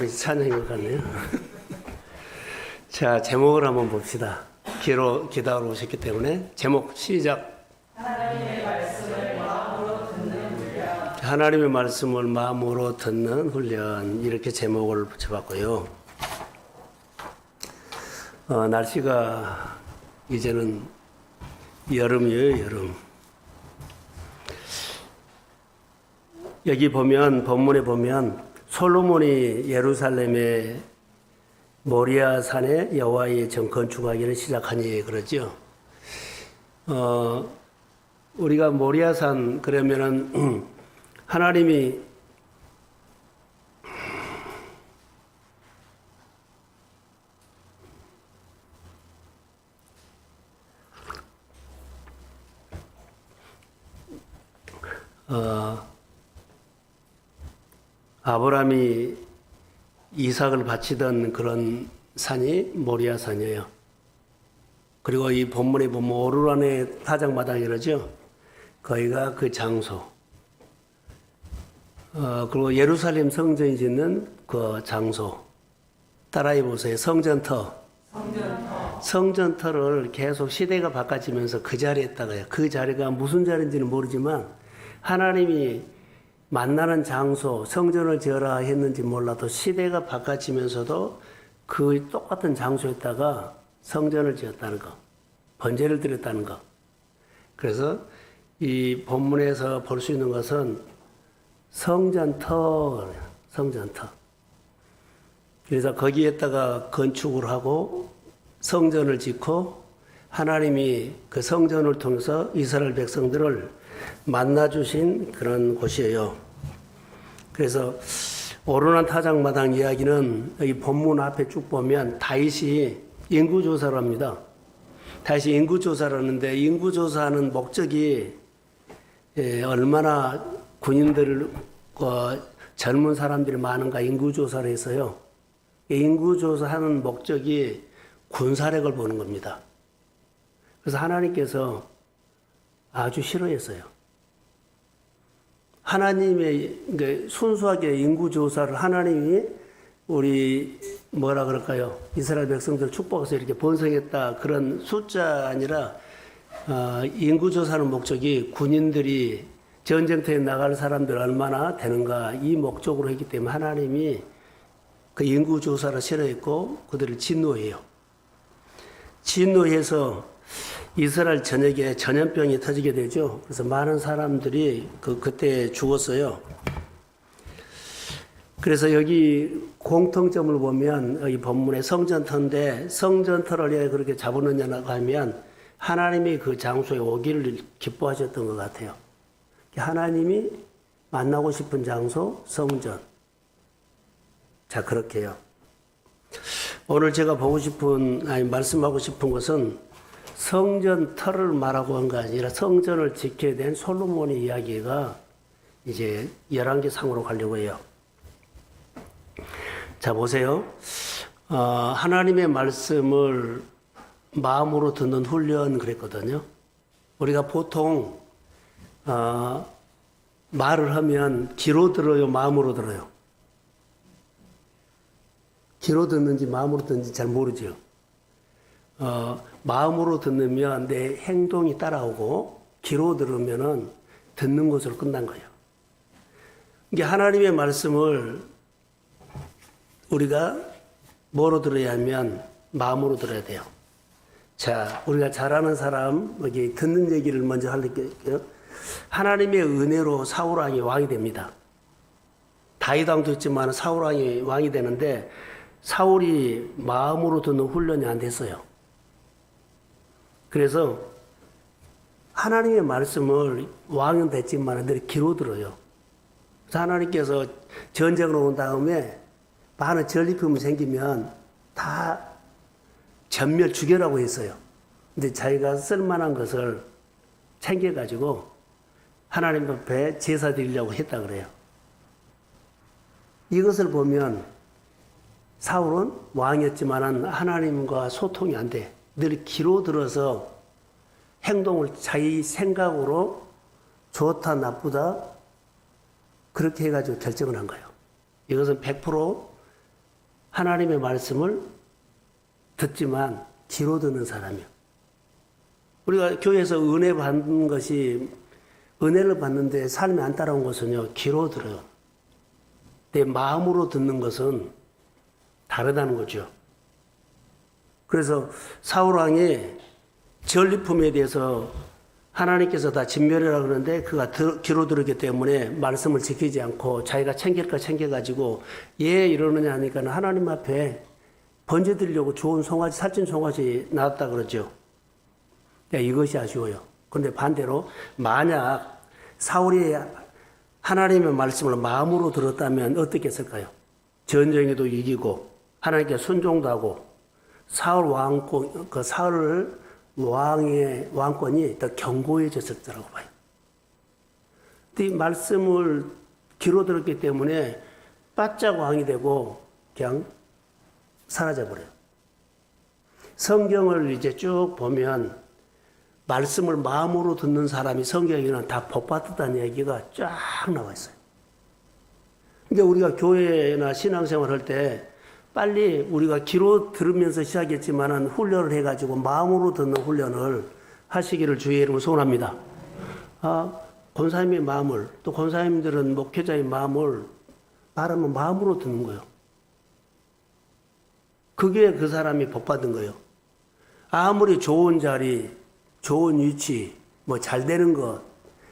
우리 찬양인 것 같네요. 자, 제목을 한번 봅시다. 기다려 오셨기 때문에 제목 시작. 하나님의 말씀을 마음으로 듣는 훈련, 이렇게 제목을 붙여봤고요. 날씨가 이제는 여름이에요, 여름. 여기 보면, 본문에 보면 솔로몬이 예루살렘의 모리아 산에 여호와의 전 건축하기를 시작하니 그러죠. 우리가 모리아 산 그러면은 하나님이 아브라함이 이삭을 바치던 그런 산이 모리아 산이에요. 그리고 이 본문에 보면 오르란의 타작마당이라죠. 거기가 그 장소. 그리고 예루살렘 성전이 짓는 그 장소. 따라해 보세요. 성전터. 성전터를 계속 시대가 바꿔지면서 그 자리에 있다가요. 그 자리가 무슨 자리인지는 모르지만 하나님이 만나는 장소, 성전을 지어라 했는지 몰라도 시대가 바꿔지면서도 그 똑같은 장소에다가 성전을 지었다는 거, 번제를 드렸다는 거. 그래서 이 본문에서 볼 수 있는 것은 성전터. 그래서 거기에다가 건축을 하고 성전을 짓고 하나님이 그 성전을 통해서 이스라엘 백성들을 만나주신 그런 곳이에요. 그래서 오르난 타작마당 이야기는 여기 본문 앞에 쭉 보면 다윗이 인구조사를 합니다. 다윗이 인구조사를 하는데 인구조사하는 목적이 얼마나 군인들, 젊은 사람들이 많은가 인구조사를 해서요. 인구조사하는 목적이 군사력을 보는 겁니다. 그래서 하나님께서 아주 싫어했어요. 하나님의 순수하게 인구조사를 하나님이 우리 뭐라 그럴까요? 이스라엘 백성들 축복해서 이렇게 번성했다 그런 숫자 아니라 인구조사하는 목적이 군인들이 전쟁터에 나갈 사람들 얼마나 되는가 이 목적으로 했기 때문에 하나님이 그 인구조사를 싫어했고 그들을 진노해요. 진노해서 이스라엘 전역에 전염병이 터지게 되죠. 그래서 많은 사람들이 그때 죽었어요. 그래서 여기 공통점을 보면 여기 본문에 성전터인데 성전터를 왜 그렇게 잡았느냐고 하면 하나님이 그 장소에 오기를 기뻐하셨던 것 같아요. 하나님이 만나고 싶은 장소 성전. 자, 그렇게요. 오늘 제가 말씀하고 싶은 것은 성전터를 말하고 한 게 아니라 성전을 지켜야 된 솔로몬의 이야기가 이제 11개 상으로 가려고 해요. 자, 보세요. 하나님의 말씀을 마음으로 듣는 훈련 그랬거든요. 우리가 보통 말을 하면 귀로 들어요, 마음으로 들어요? 귀로 듣는지 마음으로 듣는지 잘 모르죠. 마음으로 듣으면 내 행동이 따라오고 귀로 들으면은 듣는 것으로 끝난 거예요. 이게 하나님의 말씀을 우리가 뭐로 들어야 하면 마음으로 들어야 돼요. 자, 우리가 잘 아는 사람 여기 듣는 얘기를 먼저 할게요. 하나님의 은혜로 사울 왕이 왕이 됩니다. 다윗 왕도 있지만 사울 왕이 왕이 되는데 사울이 마음으로 듣는 훈련이 안 됐어요. 그래서 하나님의 말씀을 왕은 됐지만 늘 귀로 들어요. 그래서 하나님께서 전쟁을 온 다음에 많은 전리품이 생기면 다 전멸 죽여라고 했어요. 근데 자기가 쓸만한 것을 챙겨가지고 하나님 앞에 제사 드리려고 했다 그래요. 이것을 보면 사울은 왕이었지만 하나님과 소통이 안 돼. 늘 귀로 들어서 행동을 자기 생각으로 좋다 나쁘다 그렇게 해가지고 결정을 한 거예요. 이것은 100% 하나님의 말씀을 듣지만 귀로 듣는 사람이요. 우리가 교회에서 은혜 받는 것이 은혜를 받는데 삶이 안 따라온 것은요, 귀로 들어요. 내 마음으로 듣는 것은 다르다는 거죠. 그래서 사울 왕이 전리품에 대해서 하나님께서 다 진멸이라 그러는데 그가 귀로 들었기 때문에 말씀을 지키지 않고 자기가 챙길 거 챙겨가지고 예 이러느냐 하니까 하나님 앞에 번제드리려고 좋은 송아지, 살찐 송아지 나왔다 그러죠. 이것이 아쉬워요. 그런데 반대로 만약 사울이 하나님의 말씀을 마음으로 들었다면 어떻게 했을까요? 전쟁에도 이기고 하나님께 순종도 하고 사울 왕권, 그 사울 왕의 왕권이 더 견고해졌을 거라고 봐요. 이 말씀을 귀로 들었기 때문에 바짝 왕이 되고 그냥 사라져버려요. 성경을 이제 쭉 보면 말씀을 마음으로 듣는 사람이 성경에는 다 복받았다는 얘기가 쫙 나와 있어요. 그러니까 우리가 교회나 신앙생활 할 때 빨리 우리가 귀로 들으면서 시작했지만은 훈련을 해가지고 마음으로 듣는 훈련을 하시기를 주의 이름으로 소원합니다. 권사님의 마음을, 또 권사님들은 목회자의 마음을 말하면 마음으로 듣는 거예요. 그게 그 사람이 복받은 거예요. 아무리 좋은 자리, 좋은 위치, 뭐 잘 되는 것,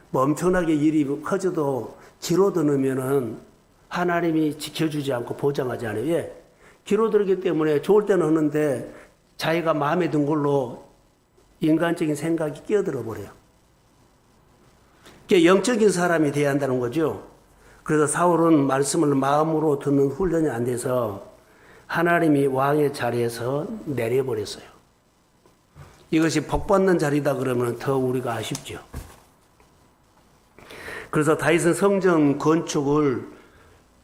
뭐 엄청나게 일이 커져도 귀로 들으면은 하나님이 지켜주지 않고 보장하지 않아요. 예. 귀로 들기 때문에 좋을 때는 하는데 자기가 마음에 든 걸로 인간적인 생각이 끼어들어 버려요. 그게 영적인 사람이 돼야 한다는 거죠. 그래서 사울은 말씀을 마음으로 듣는 훈련이 안 돼서 하나님이 왕의 자리에서 내려버렸어요. 이것이 복받는 자리다 그러면 더 우리가 아쉽죠. 그래서 다윗은 성전 건축을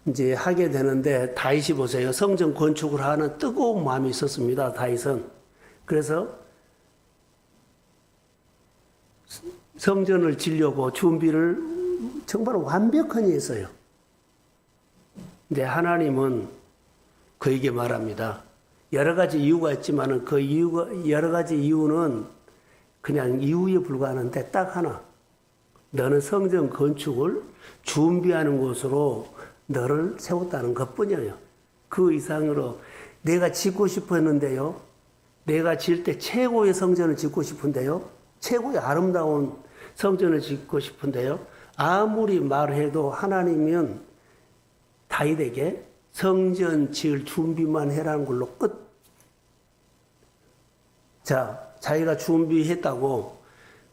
이제 하게 되는데 다윗이 보세요. 성전 건축을 하는 뜨거운 마음이 있었습니다. 다윗은. 그래서 성전을 지려고 준비를 정말 완벽하게 했어요. 근데 하나님은 그에게 말합니다. 여러 가지 이유가 있지만은 그 이유가, 여러 가지 이유는 그냥 이유에 불과하는데 딱 하나. 너는 성전 건축을 준비하는 곳으로 너를 세웠다는 것 뿐이에요. 그 이상으로 내가 짓고 싶었는데요. 내가 지을 때 최고의 성전을 짓고 싶은데요. 최고의 아름다운 성전을 짓고 싶은데요. 아무리 말해도 하나님은 다윗에게 성전 지을 준비만 해라는 걸로 끝. 자, 자기가 준비했다고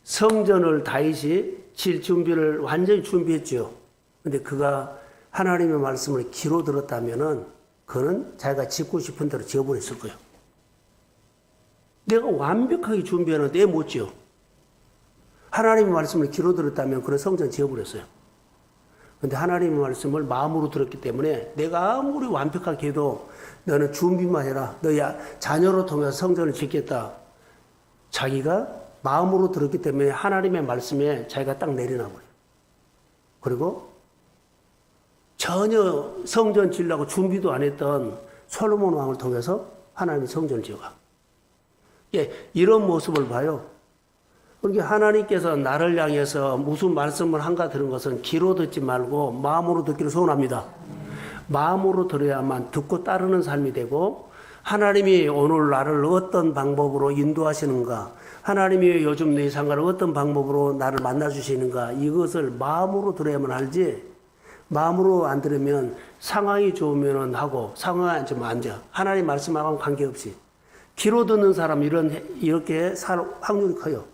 성전을 다윗이 질 준비를 완전히 준비했죠. 근데 그가 하나님의 말씀을 귀로 들었다면은 그는 자기가 짓고 싶은 대로 지어버렸을 거예요. 내가 완벽하게 준비하는데 왜 못 지어? 하나님의 말씀을 귀로 들었다면 그는 성전 지어버렸어요. 근데 하나님의 말씀을 마음으로 들었기 때문에 내가 아무리 완벽하게 해도 너는 준비만 해라. 너야 자녀로 통해서 성전을 짓겠다. 자기가 마음으로 들었기 때문에 하나님의 말씀에 자기가 딱 내려놔버려요. 그리고 전혀 성전 지으려고 준비도 안 했던 솔로몬 왕을 통해서 하나님이 성전을 지어가. 예, 이런 모습을 봐요. 그러니까 하나님께서 나를 향해서 무슨 말씀을 한가 들은 것은 귀로 듣지 말고 마음으로 듣기를 소원합니다. 마음으로 들어야만 듣고 따르는 삶이 되고 하나님이 오늘 나를 어떤 방법으로 인도하시는가, 하나님이 요즘 내 상관을 어떤 방법으로 나를 만나주시는가, 이것을 마음으로 들어야만 알지, 마음으로 안 들으면 상황이 좋으면 하고 상황이 안 좋으면 안 돼. 하나님 말씀하고는 관계없이 귀로 듣는 사람 이렇게 살 확률이 커요.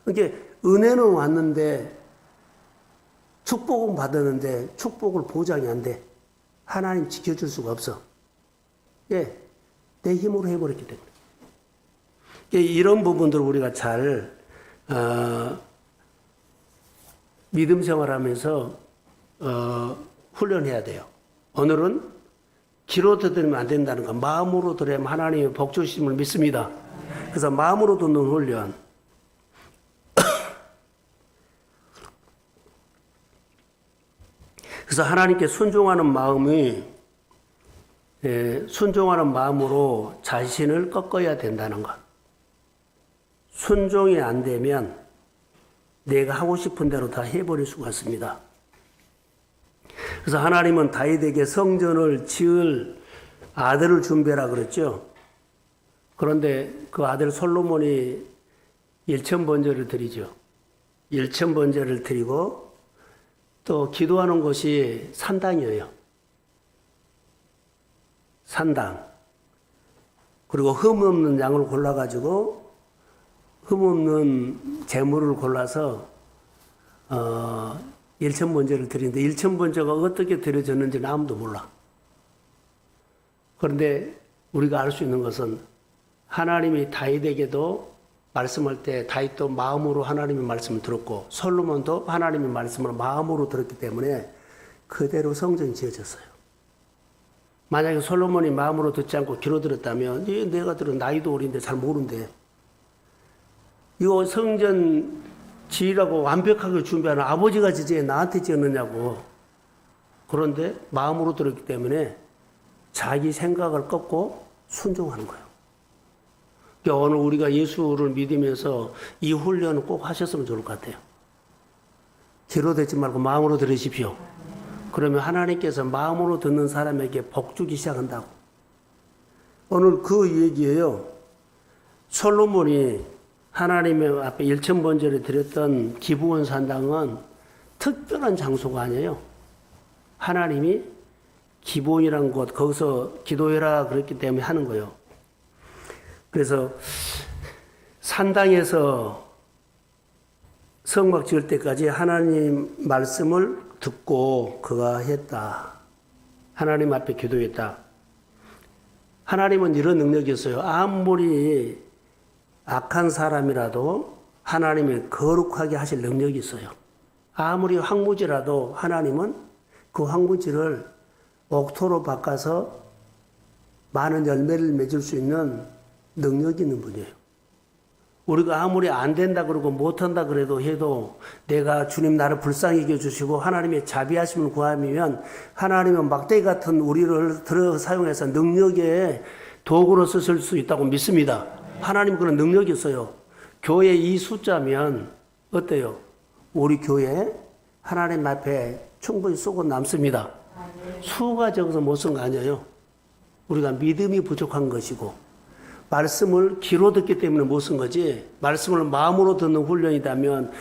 그러니까 은혜는 왔는데 축복은 받았는데 축복을 보장이 안 돼. 하나님 지켜줄 수가 없어. 예, 내 힘으로 해버렸기 때문에. 그러니까 이런 부분들을 우리가 잘 믿음 생활하면서 훈련해야 돼요. 오늘은 귀로 들으면 안 된다는 거, 마음으로 들으면 하나님의 복 주심을 믿습니다. 그래서 마음으로 듣는 훈련. 그래서 하나님께 순종하는 마음이 순종하는 마음으로 자신을 꺾어야 된다는 것. 순종이 안 되면 내가 하고 싶은 대로 다 해버릴 수가 있습니다. 그래서 하나님은 다윗에게 성전을 지을 아들을 준비하라 그랬죠. 그런데 그 아들 솔로몬이 일천번제를 드리죠. 일천번제를 드리고 또 기도하는 곳이 산당이에요. 산당. 그리고 흠 없는 양을 골라가지고 흠 없는 재물을 골라서 일천번제를 드리는데 일천번제가 어떻게 드려졌는지는 아무도 몰라. 그런데 우리가 알 수 있는 것은 하나님이 다윗에게도 말씀할 때 다윗도 마음으로 하나님의 말씀을 들었고 솔로몬도 하나님의 말씀을 마음으로 들었기 때문에 그대로 성전이 지어졌어요. 만약에 솔로몬이 마음으로 듣지 않고 귀로 들었다면 내가 들은 나이도 어린데 잘 모른대. 이거 성전 지으라고 완벽하게 준비하는 아버지가 지지에 나한테 지었느냐고. 그런데 마음으로 들었기 때문에 자기 생각을 꺾고 순종하는 거예요. 그러니까 오늘 우리가 예수를 믿으면서 이 훈련을 꼭 하셨으면 좋을 것 같아요. 귀로 듣지 말고 마음으로 들으십시오. 그러면 하나님께서 마음으로 듣는 사람에게 복 주기 시작한다고. 오늘 그 얘기예요. 솔로몬이 하나님의 앞에 일천번제를 드렸던 기브온 산당은 특별한 장소가 아니에요. 하나님이 기브온이라는 곳, 거기서 기도해라 그랬기 때문에 하는 거예요. 그래서 산당에서 성막 지을 때까지 하나님 말씀을 듣고 그가 했다. 하나님 앞에 기도했다. 하나님은 이런 능력이 있어요. 아무리 악한 사람이라도 하나님을 거룩하게 하실 능력이 있어요. 아무리 황무지라도 하나님은 그 황무지를 옥토로 바꿔서 많은 열매를 맺을 수 있는 능력이 있는 분이에요. 우리가 아무리 안 된다 그러고 못한다 그래도 해도 내가 주님 나를 불쌍히 여겨주시고 하나님의 자비하심을 구하면 하나님은 막대기 같은 우리를 들어 사용해서 능력의 도구로 쓰실 수 있다고 믿습니다. 하나님 그런 능력이 있어요. 교회 이 숫자면 어때요? 우리 교회 하나님 앞에 충분히 쏘고 남습니다. 수가 적어서 못 쓴 거 아니에요. 우리가 믿음이 부족한 것이고 말씀을 귀로 듣기 때문에 못 쓴 거지 말씀을 마음으로 듣는 훈련이라면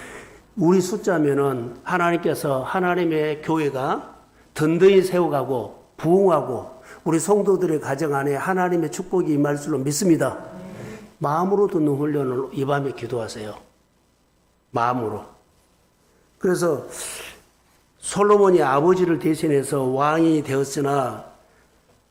우리 숫자면은 하나님께서 하나님의 교회가 든든히 세워가고 부흥하고 우리 성도들의 가정 안에 하나님의 축복이 임할 줄로 믿습니다. 마음으로 듣는 훈련을 이 밤에 기도하세요. 마음으로. 그래서 솔로몬이 아버지를 대신해서 왕이 되었으나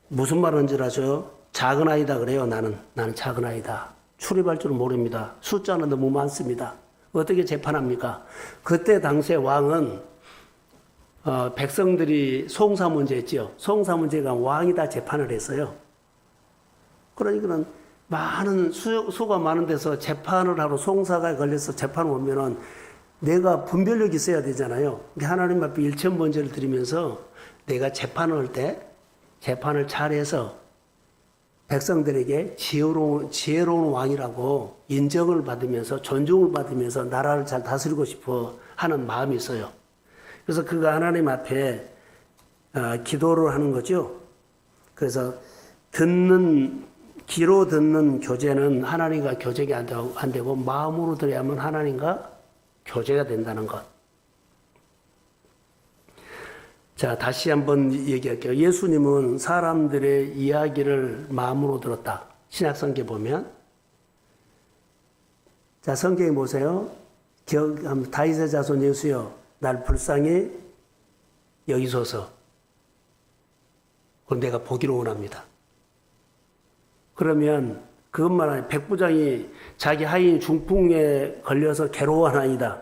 무슨 말인지 아죠? 작은 아이다 그래요. 나는 작은 아이다. 출입할 줄은 모릅니다. 숫자는 너무 많습니다. 어떻게 재판합니까? 그때 당시에 왕은 백성들이 송사 문제였죠. 송사 문제가 왕이 다 재판을 했어요. 그러니까는 많은 수가 많은 데서 재판을 하러 송사가 걸려서 재판 오면은 내가 분별력이 있어야 되잖아요. 하나님 앞에 일천번제를 드리면서 내가 재판을 할 때 재판을 잘해서 백성들에게 지혜로운 왕이라고 인정을 받으면서 존중을 받으면서 나라를 잘 다스리고 싶어 하는 마음이 있어요. 그래서 그가 하나님 앞에 기도를 하는 거죠. 그래서 귀로 듣는 교제는 하나님과 교제가 안 되고 마음으로 들어야만 하나님과 교제가 된다는 것. 자, 다시 한번 얘기할게요. 예수님은 사람들의 이야기를 마음으로 들었다. 신약성경에 보면. 자, 성경에 보세요. 다윗의 자손 예수여, 날 불쌍히 여기소서. 그럼 내가 보기를 원합니다. 그러면 그것만 아니라 백부장이 자기 하인 중풍에 걸려서 괴로워하나이다.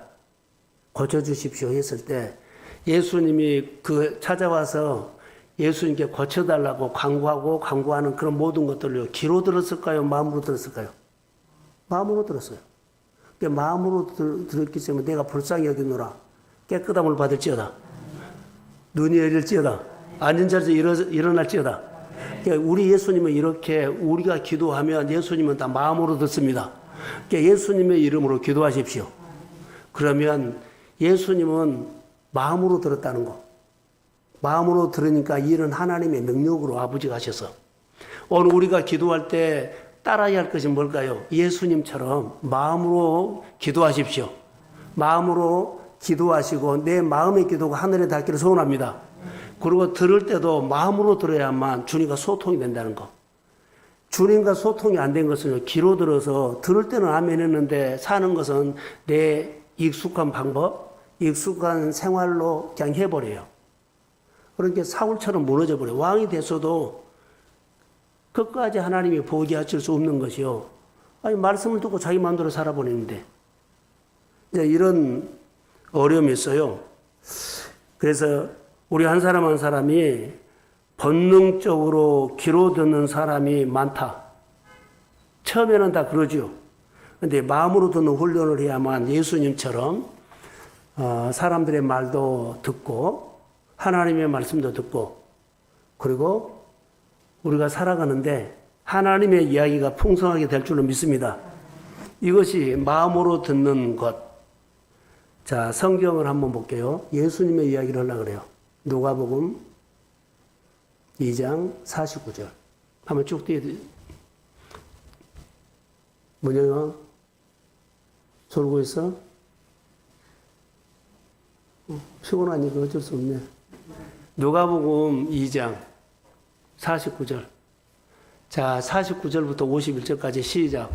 고쳐주십시오 했을 때 예수님이 찾아와서 예수님께 고쳐달라고 간구하는 그런 모든 것들을 귀로 들었을까요? 마음으로 들었을까요? 마음으로 들었어요. 마음으로 들었기 때문에 내가 불쌍히 여기노라. 깨끗함을 받을지어다. 눈이 열릴지어다. 앉은 자리에서 일어날지어다. 그러니까 우리 예수님은 이렇게 우리가 기도하면 예수님은 다 마음으로 듣습니다. 그러니까 예수님의 이름으로 기도하십시오. 그러면 예수님은 마음으로 들었다는 거. 마음으로 들으니까 일은 하나님의 능력으로 아버지가 하셔서. 오늘 우리가 기도할 때 따라야 할 것이 뭘까요? 예수님처럼 마음으로 기도하십시오. 마음으로 기도하시고 내 마음의 기도가 하늘에 닿기를 소원합니다. 그리고 들을 때도 마음으로 들어야만 주님과 소통이 된다는 거. 주님과 소통이 안 된 것은 귀로 들어서 들을 때는 아멘 했는데 사는 것은 내 익숙한 방법, 익숙한 생활로 그냥 해버려요. 그러니까 사울처럼 무너져 버려요. 왕이 됐어도 끝까지 하나님이 포기하실 수 없는 것이요. 아니, 말씀을 듣고 자기 마음대로 살아버리는데. 이런 어려움이 있어요. 그래서 우리 한 사람 한 사람이 본능적으로 귀로 듣는 사람이 많다. 처음에는 다 그러죠. 근데 마음으로 듣는 훈련을 해야만 예수님처럼 사람들의 말도 듣고 하나님의 말씀도 듣고 그리고 우리가 살아가는데 하나님의 이야기가 풍성하게 될 줄로 믿습니다. 이것이 마음으로 듣는 것. 자, 성경을 한번 볼게요. 예수님의 이야기를 하려고 그래요. 누가복음 2장 49절. 한번 쭉 띄워드려요. 문영아, 졸고 있어? 피곤하니까 어쩔 수 없네. 누가복음 2장 49절. 자, 49절부터 51절까지 시작.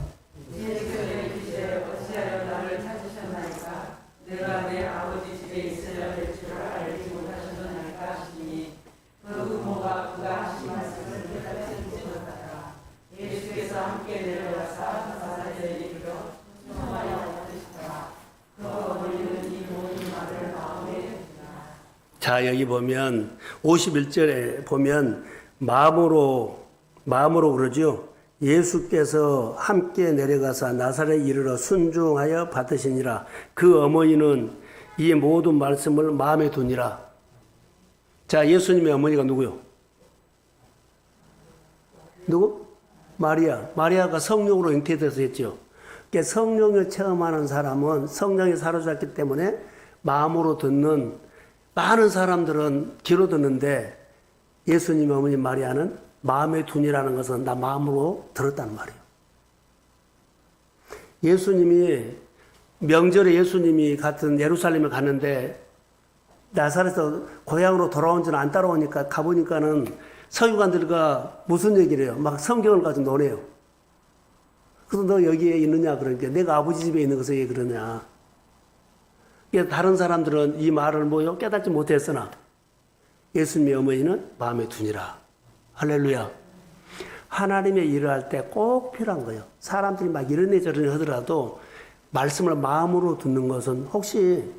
자, 여기 보면 51절에 보면 마음으로 그러죠. 예수께서 함께 내려가사 나사렛에 이르러 순종하여 받으시니라. 그 어머니는 이 모든 말씀을 마음에 두니라. 자, 예수님의 어머니가 누구요? 누구? 마리아. 마리아가 성령으로 잉태돼서 했죠. 그러니까 성령을 체험하는 사람은 성령에 사로잡기 때문에 마음으로 듣는 많은 사람들은 귀로 듣는데 예수님의 어머니 마리아는 마음에 둔이라는 것은 나 마음으로 들었단 말이에요. 예수님이 명절에 예수님이 같은 예루살렘에 갔는데 나사렛에서 고향으로 돌아온 지는 안 따라오니까 가보니까는 서기관들과 무슨 얘기를 해요? 막 성경을 가지고 노래요. 그래서 너 여기에 있느냐 그러니까 내가 아버지 집에 있는 것을 왜 그러냐. 다른 사람들은 이 말을 뭐요? 깨닫지 못했으나 예수님의 어머니는 마음에 두니라. 할렐루야. 하나님의 일을 할 때 꼭 필요한 거예요. 사람들이 막 이러네 저러네 하더라도 말씀을 마음으로 듣는 것은 혹시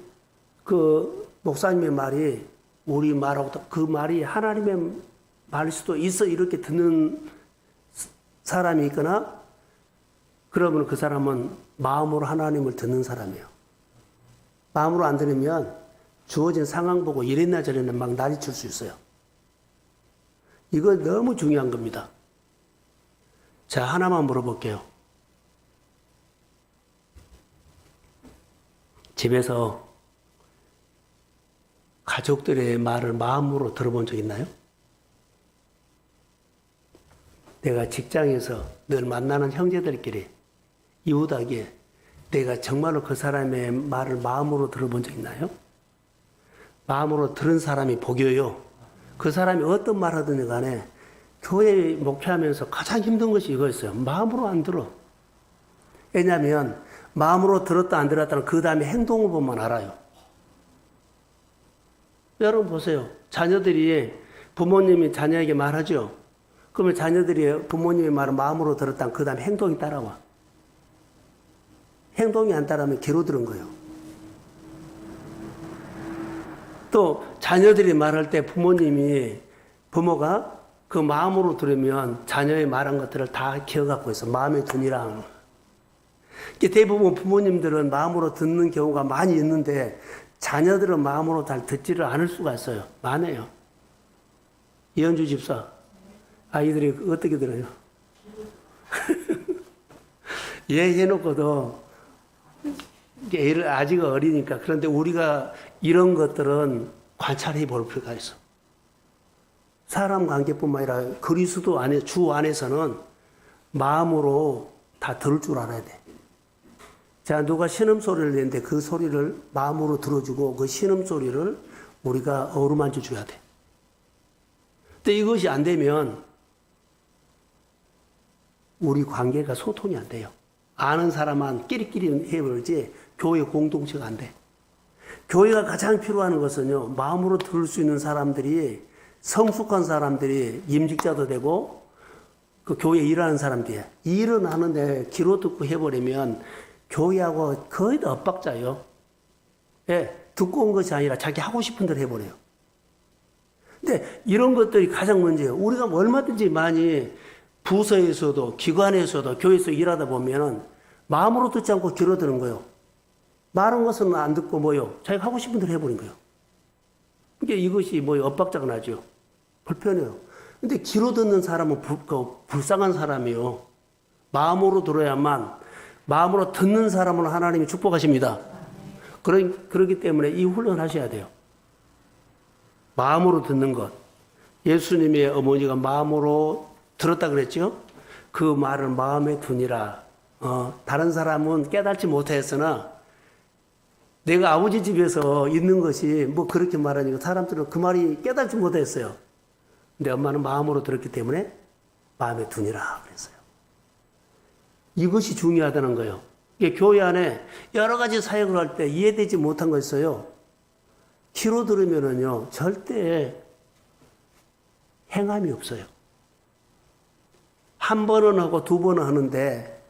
그 목사님의 말이 우리 말하고 그 말이 하나님의 말일 수도 있어 이렇게 듣는 사람이 있거나 그러면 그 사람은 마음으로 하나님을 듣는 사람이에요. 마음으로 안 들으면 주어진 상황 보고 이랬나 저랬나 막 난리칠 수 있어요. 이거 너무 중요한 겁니다. 자, 하나만 물어볼게요. 집에서 가족들의 말을 마음으로 들어본 적 있나요? 내가 직장에서 늘 만나는 형제들끼리 이웃하게 내가 정말로 그 사람의 말을 마음으로 들어본 적 있나요? 마음으로 들은 사람이 복이요. 그 사람이 어떤 말 하든지 간에 교회 목회하면서 가장 힘든 것이 이거였어요. 마음으로 안 들어. 왜냐하면 마음으로 들었다 안 들었다는 그 다음에 행동을 보면 알아요. 여러분 보세요. 자녀들이 부모님이 자녀에게 말하죠. 그러면 자녀들이 부모님의 말을 마음으로 들었다면 그 다음에 행동이 따라와. 행동이 안 따르면 귀로 들은 거예요. 또 자녀들이 말할 때 부모가 그 마음으로 들으면 자녀의 말한 것들을 다 기억하고 있어. 마음에 두니라. 대부분 부모님들은 마음으로 듣는 경우가 많이 있는데 자녀들은 마음으로 잘 듣지를 않을 수가 있어요. 많아요. 이현주 집사. 아이들이 어떻게 들어요? 얘 해놓고도 애를 아직 어리니까. 그런데 우리가 이런 것들은 관찰해 볼 필요가 있어. 사람 관계뿐만 아니라 그리스도 안에, 주 안에서는 마음으로 다 들을 줄 알아야 돼. 자, 누가 신음소리를 내는데 그 소리를 마음으로 들어주고 그 신음소리를 우리가 어루만져 줘야 돼. 근데 이것이 안 되면 우리 관계가 소통이 안 돼요. 아는 사람만 끼리끼리 해버리지 교회 공동체가 안 돼. 교회가 가장 필요한 것은요, 마음으로 들을 수 있는 사람들이, 성숙한 사람들이 임직자도 되고 그 교회에 일하는 사람들이 일은 하는데 귀로 듣고 해버리면 교회하고 거의 다 엇박자예요. 예, 듣고 온 것이 아니라 자기 하고 싶은 대로 해버려요. 근데 이런 것들이 가장 문제예요. 우리가 얼마든지 많이 부서에서도 기관에서도 교회에서 일하다 보면은 마음으로 듣지 않고 귀로 듣는 거예요. 말한 것은 안 듣고 뭐요? 자기가 하고 싶은 대로 해버린 거예요. 그러니까 이것이 뭐 엇박자가 나죠. 불편해요. 근데 귀로 듣는 사람은 불쌍한 사람이요. 마음으로 들어야만, 마음으로 듣는 사람은 하나님이 축복하십니다. 그렇기 때문에 이 훈련을 하셔야 돼요. 마음으로 듣는 것. 예수님의 어머니가 마음으로 들었다 그랬죠? 그 말을 마음에 두니라. 다른 사람은 깨닫지 못했으나 내가 아버지 집에서 있는 것이 뭐 그렇게 말하니까 사람들은 그 말이 깨닫지 못했어요. 근데 엄마는 마음으로 들었기 때문에 마음에 두니라 그랬어요. 이것이 중요하다는 거예요. 이게 교회 안에 여러 가지 사역을 할 때 이해되지 못한 거 있어요. 귀로 들으면은요, 절대 행함이 없어요. 한 번은 하고 두 번은 하는데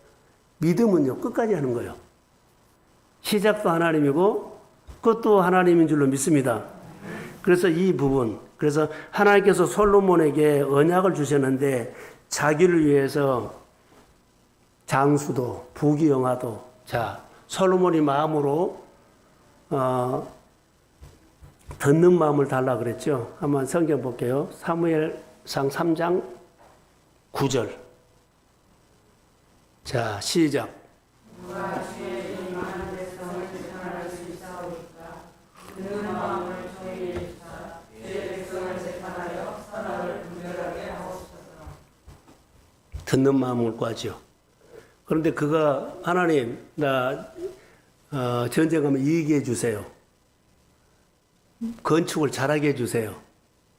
믿음은요, 끝까지 하는 거예요. 시작도 하나님이고 끝도 하나님인 줄로 믿습니다. 그래서 이 부분, 그래서 하나님께서 솔로몬에게 언약을 주셨는데 자기를 위해서 장수도 부귀영화도, 자, 솔로몬이 마음으로 듣는 마음을 달라 그랬죠. 한번 성경 볼게요. 사무엘상 3장 9절. 자, 시작. 누가 주의 이 많은 백성을 재판할 수 있사오리까? 듣는 마음을 저희에 주사 주의 백성을 재판하여 선악을 분별하게 하옵소서. 듣는 마음을 구하죠. 그런데 그가 하나님, 나 전쟁하면 이기게 해주세요. 건축을 잘하게 해주세요.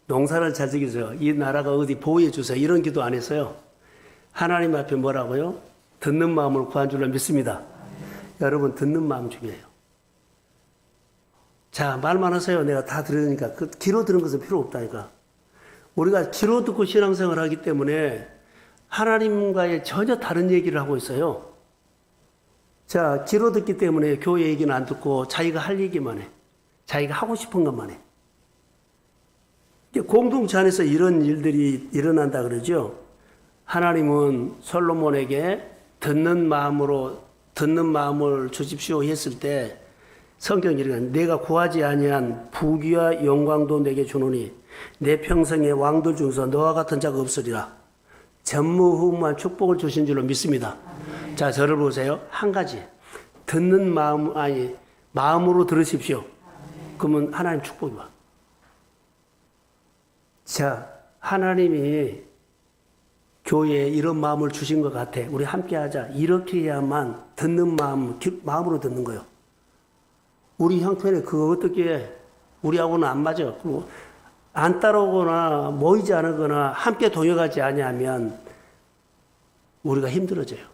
농사를 잘 지켜주세요. 이 나라가 어디 보호해 주세요. 이런 기도 안 했어요. 하나님 앞에 뭐라고요? 듣는 마음을 구한 줄로 믿습니다. 여러분, 듣는 마음 중요해요. 자, 말만 하세요. 내가 다 들으니까. 그 귀로 들은 것은 필요 없다니까. 우리가 귀로 듣고 신앙생활을 하기 때문에 하나님과의 전혀 다른 얘기를 하고 있어요. 자, 귀로 듣기 때문에 교회 얘기는 안 듣고 자기가 할 얘기만 해. 자기가 하고 싶은 것만 해. 공동체 안에서 이런 일들이 일어난다 그러죠. 하나님은 솔로몬에게 듣는 마음을 주십시오 했을 때 성경이 이르되 내가 구하지 아니한 부귀와 영광도 내게 주노니 내 평생의 왕들 중에서 너와 같은 자가 없으리라. 전무후무한 축복을 주신 줄로 믿습니다. 자, 저를 보세요. 한 가지. 듣는 마음, 마음으로 들으십시오. 그러면 하나님 축복이 와. 자, 하나님이 교회에 이런 마음을 주신 것 같아. 우리 함께 하자. 이렇게 해야만 듣는 마음으로 듣는 거예요. 우리 형편에 그거 어떻게 우리하고는 안 맞아. 그리고 안 따라오거나 모이지 않거나 함께 동역하지 아니하면 우리가 힘들어져요.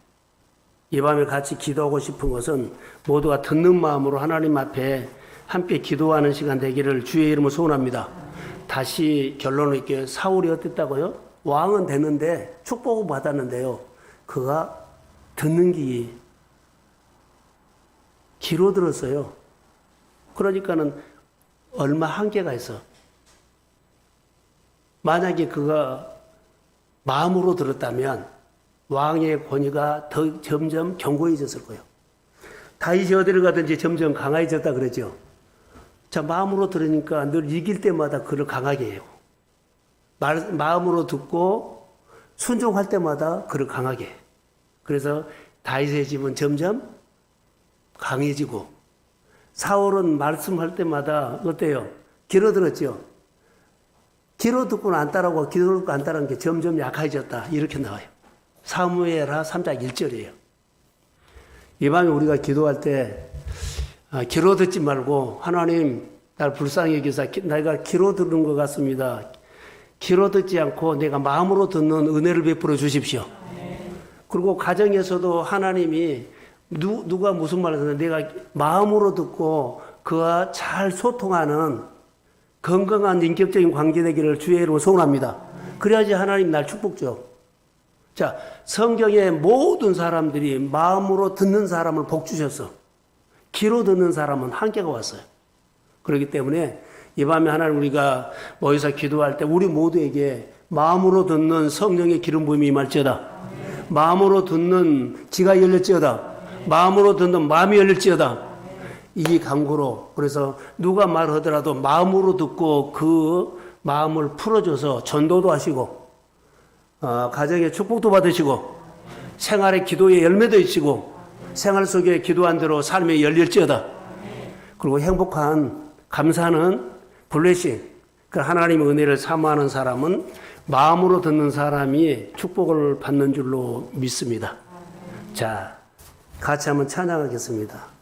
이 밤에 같이 기도하고 싶은 것은 모두가 듣는 마음으로 하나님 앞에 함께 기도하는 시간 되기를 주의 이름으로 소원합니다. 다시 결론을 이렇게 사울이 어땠다고요? 왕은 됐는데 축복을 받았는데요. 그가 듣는 귀로 들었어요. 그러니까는 얼마 한계가 있어. 만약에 그가 마음으로 들었다면 왕의 권위가 더 점점 견고해졌을 거예요. 다윗이 어디를 가든지 점점 강해졌다 그러죠. 자, 마음으로 들으니까 늘 이길 때마다 그를 강하게 해요. 마음으로 듣고 순종할 때마다 그를 강하게. 그래서 다윗의 집은 점점 강해지고 사울은 말씀할 때마다 어때요? 길어들었죠. 길어듣고는 안 따라오고 길어듣고 안 따라오는 게 점점 약해졌다. 이렇게 나와요. 사무엘하 3장 1절이에요. 이 밤에 우리가 기도할 때 길어듣지 말고 하나님 날 불쌍히 여기사 내가 길어듣는 것 같습니다. 길어듣지 않고 내가 마음으로 듣는 은혜를 베풀어 주십시오. 그리고 가정에서도 하나님이 누가 무슨 말을 하든 내가 마음으로 듣고 그와 잘 소통하는 건강한 인격적인 관계 되기를 주의 이름으로 소원합니다. 그래야지 하나님 날 축복 줘. 자, 성경의 모든 사람들이 마음으로 듣는 사람을 복 주셨어. 귀로 듣는 사람은 한계가 왔어요. 그렇기 때문에 이 밤에 하나님 우리가 모여서 기도할 때 우리 모두에게 마음으로 듣는 성령의 기름 부음이 임할지어다. 마음으로 듣는 지가 열릴지어다. 마음으로 듣는 마음이 열릴지어다. 이 간구로 그래서 누가 말하더라도 마음으로 듣고 그 마음을 풀어줘서 전도도 하시고 가정의 축복도 받으시고 생활의 기도의 열매도 있시고 생활 속에 기도한 대로 삶이 열릴지어다. 그리고 행복한 감사는 블레싱 그 하나님의 은혜를 사모하는 사람은 마음으로 듣는 사람이 축복을 받는 줄로 믿습니다. 자, 같이 한번 찬양하겠습니다.